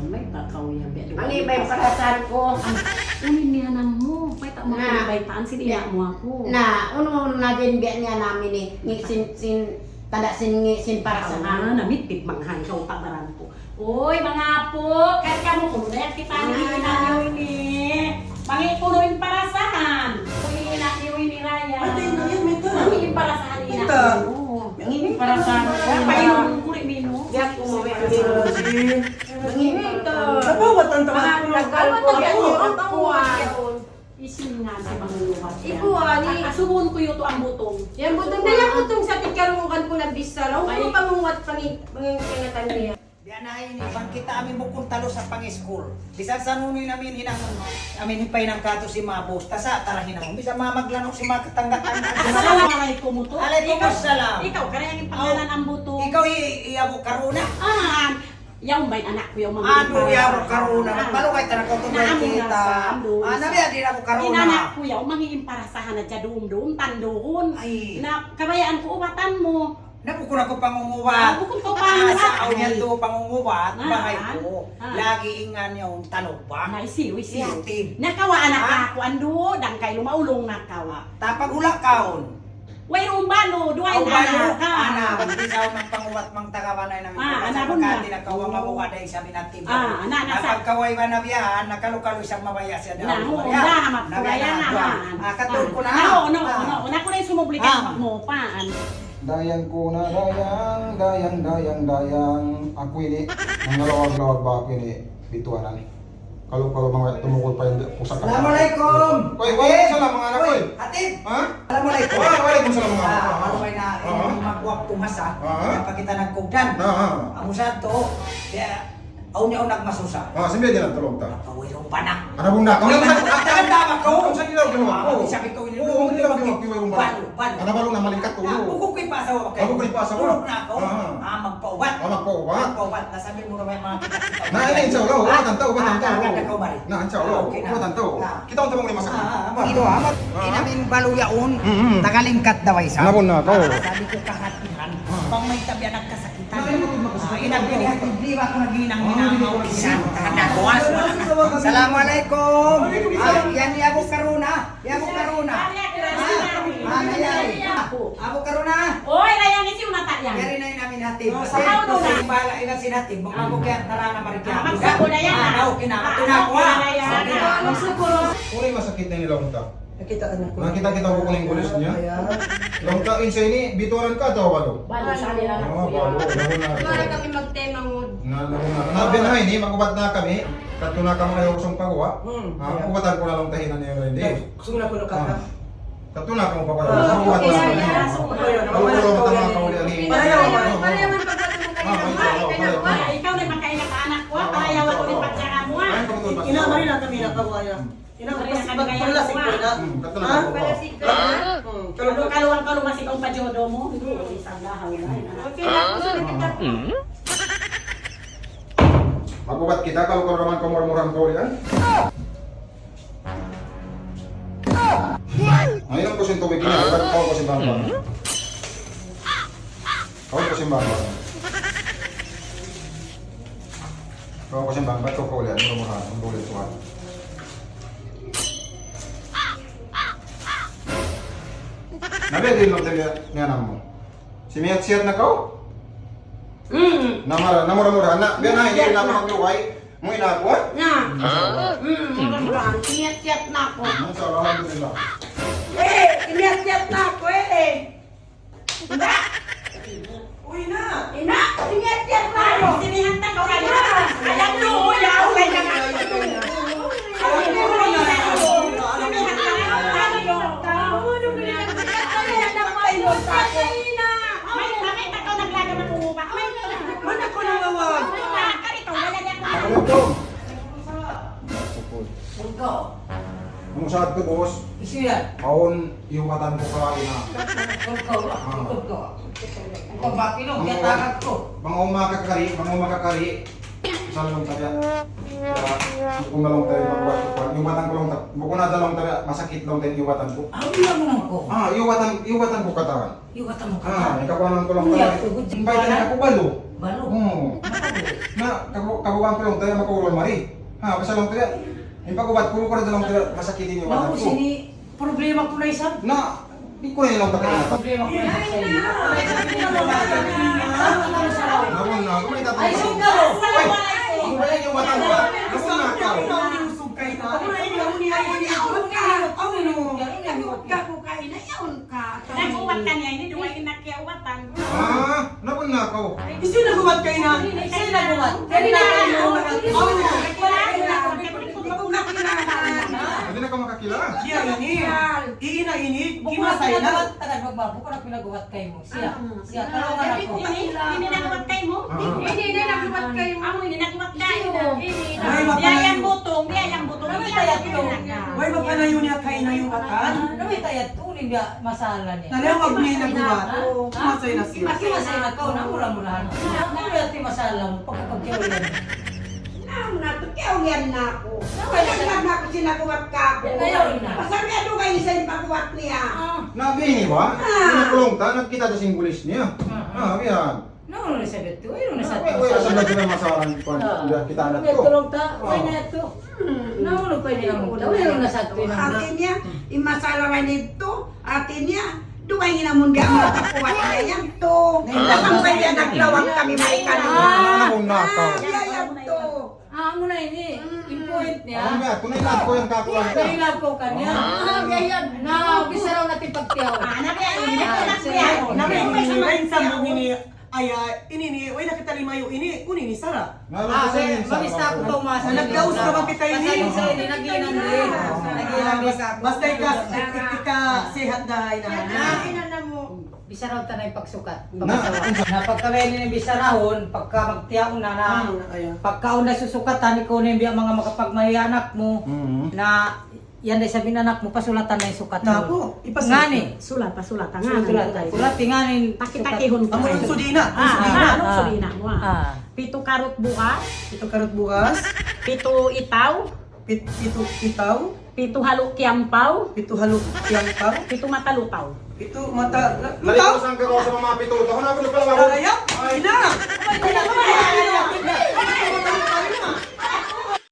May takaw yan. Ang iba'y parasan ko. Unin niya na mo. May tak mo kung baitaan. Siniya mo ako. Na, uno na din biya niya namin eh. Tanda sin parasan. Namitip manghay. Ikaw pagdaran ko. Uy, mga po. Kahit ka mo kung dahil kita nila niyo ini. Mangipunuin parasahan. Kung ina niyo ini Raya. Mangingin parasahan ina. Mangingin parasahan. Painom ko rin mino. Diyak ko mo ba? Napawat ang tamat ko. Isin nga sa panguluhat yan. Ikuha ni. Asumon ko yung ang butong. Yan butong na yan butong sa tikarungan ko na bisa. Raw ko pangungat pangingatan niya. Diyan na ini bang kita amin bukong talo sa pang-school. Bisan sa nunoy namin hinang amin hipay ng kato si Mabos. Tasa tara hinang. Bisan mamaglanok si mga katanggaan. Assalamualaikum mo to. Waalaikumsalam. Ikaw, kaya yung pangalan ang butong. Ikaw iyabo karuna. Yung ba anak ko yung mga Ano iyabo karuna? Magmalukay tanang ko tunay kita. Nabi adi ako karuna. Inanak ko yung manghiim parasahan na dya doon, tandoon. Ay. Na kabayaan ko ubatan mo. Nabukon ako pangunguwat. Bukod ko pangunguwat. Sa aunyan to pangunguwat. Bahay ko. Ah. Lagi ingan yung tanong ba? Ay, siwi. Siwi. Nakawa anak ako ando, dang kay lumaulong nakawa. Tapag hulakaon. Way umbano, duay Ang bayo, anak ka. hindi sa unang panguwat mang tagawanay namin. Anabon na. Kasi nakawa mabuha dahil sabi natin. Nasa. Napagkaway ba na biyahan, nakalukalo isang mabaya siya daw. Kaya na. Katulad ko na. No. Ako na yung sumublikan mo paan. Dayang ko na dayang ako ini nangalawag-lawag ba ako ini bituanan kalau mga tumukol pa yung pusa ka. Assalamualaikum. Koy, salam mga anak koy. Hatid. Ha? Assalamualaikum. Waalaikumsalam mga anak. Malukay na magwap tumasa. Kapag kita nagkugdan. Ang usan to, aun nagmasusa. Simbiya din ang tulog ta. Kawirong panak. Ano bang na? Ang dama ko. Kung saan ginawa ginawa ko? Sabi ko ini. Oo, hindi lang ginawa ginawa yung Balo. Ano balong na malingkat tulo? Bukog ko'y pasawa kayo. Bukog ko'y pasawa? Tulog na ako. Ah. Magpaubat. Magpaubat. Magpaubat. Nasabi mo na may mga kita-kita. Na ini insya Allah, ubatan tao. Na insya Allah, Okay na. ubatan tao. Kita ang tabang lima sakit. Ito amat. Inamin baluyaon. Tagalingkat daw ay sa. Nabon na ako. Sabi ko kahatihan. Pang may tabi nagkasakitan. Inabili ako naginang-ginang maulisan. Nagawas. Assalamualaikum. Yan ni Abu Karuna. Abu Karuna. Abu Karuna. Oy, layang isi una tak yang. Yari na namin hatid. Sa tao na. Bala ina sinatid. Ako kaya tarana marikya. Magsako na yan. Kinakatuna ko. Uri masakit na nila unta. Nakita ka na ko. Nakita ko kuning kulis niya. Langka insa ini bituaran ka daw balo. Balo sa nila. Balo. Para kami magtemang mood. Nabi na ini magubat na kami. Katuna ka mga usong pagawa. Ubatan ko na lang tahinan niyo hindi. Gusto na ko nakaka. Katuna ka mo papalo. Magubat na kami. Kalau matama ka uli ali. Pareho man pagkatulong kayo. Ikaw na makaingat ka anak ko. Payaw ko din pagsaka mo. Ina mari na kami nakawaya. Ina pagpalasig ko na. Katuna Ha? ka. Palasig ka na. Kaluwang masig ang pajodo mo. Isang lahaw na. Okay na, gusto na kita. Magubat kita kalau naman ka murang ko yan. Ngayon ko sin tubig kina, ko ko sin bangka. Ko sin bangka. Ko sin bangka ko ulit, murah ang ulit tuwan. Nabi din lo tayo niya namo. Si Miyat siya na kau? Namura-mura na. Biar na hindi na magluway. Mo ina ko? Na. Murang-murang. Tiyat-tiyat na ako. Alhamdulillah. Tiyat-tiyat na ako eh. Ina. Uy na. Ina. Tiyat-tiyat na ako. Sinihantang ko kayo. Alam mo, yaw. Kaya nga. Ang saad ko boss, Isiyan. kaon iwatan ko kaya na. Ikot ko. Ikaw ba kinog? Yatakat ko. Mga umakakari. Salong tayo. Kung na lang tayo magbuhat ko. Iwatan ko lang tayo. Bukod na dalawang tayo, masakit lang tayo iwatan ko. Ang ko. Iwatan ko katawan. Iwatan mo ka. Ikapanan ko lang tayo. Imbay na ako balo. Balo. Oo. Na kabukan ko lang tayo makulon mari. Ha, basta lang tayo. Yung pag-ubat ko na lang tayo masakitin yung Ako iwatan ko. sini problema ko na isa. Na, di ko na lang tayo. Problema ko na isa. Nawon na, kung may Ay, tatay. sungkalo. Ako ba yung iwatan ko? Gusto na ako. Nag-uwat ka niya, hindi duwa yung nakiawatan. Ah, nawon na ako. Isi nagumat kayo na. Isi nagumat. Kaya na kayo. Hindi na ka makakilala. Siya ini, ini, Bukulat kimasay na. pinagawa, tagal magbago. Bukulat pinagawa kayo mo. Siya. Siya. Talungan ako. Hindi nag-uwat kayo mo? Hindi na nagubat kayo. Amo, hindi nag-uwat kayo. Ay, mapalayo. Biyayang butong, biyayang butong. Ano yung tayat to? Way mapanayo niya kayo na yung atan. Ano may tayat to? Hindi niya masala niya. Nalewag niya yung nagubat. Kimasay na siya. Aki masaya na ka. Namura-murahan. Ano yung ti masala mo? Pagkakagyaw yan. Kaya yan na ako. Kaya na ako sinakuwat ka ako. Ngayon na. Masabi ano kayo sa ipakuwat niya? Nabini ba? Pinakulong ta, nagkita sa simbolis niya. Ah, yan. No, no, sabi to. Ayun na sa Wala sa lahat na masaran ko. Kita na to. tulong ta. Why na to? No, no, pwede lang mo. Ayun na sa to. Atin niya, imasalaran nito, atin niya, duway nga naman diya mga tapuwat niya yan to. Nakang ba niya naglawang kami maikan? Nawon na ako. Yan to. Ah, mo na ini. Important Ano niya. ba? Kung nailan ko yung kakulang ka. Kailan ko kanya. Yan. Na, bisa raw natin pagtiyaw. Namin sa mo ini, ay, ini, way nakita limayo ini, kuni ni Sara. Ah, mabista ako to mas. Nagdaos ka ba kita ini? Naginan din. Naginan din. Basta ika sehat dahay na. Bisa raw tanay pagsukat. Na pagkaweli ni bisa rahon, pagka magtiyaw na pagkaon na susukatan ko na yung mga makapagmahiya anak mo na yan ay sabi na anak mo pasulatan na yung sukat mo. Napo, ipasulat. Ngani. Sulat nga. Sulat ngani. Takihon ko. Amo yung sudina. Anong sulina mo? Ah. Pito karot bukas, Ito karot bukas, pito itaw, pito itaw, pito halo kiampaw, pito halok yang pang, pito matalutaw. pito mata Nalito lutaw. sang ka sa mga pituto. Ano ba pala? Ayak, ina. Ay,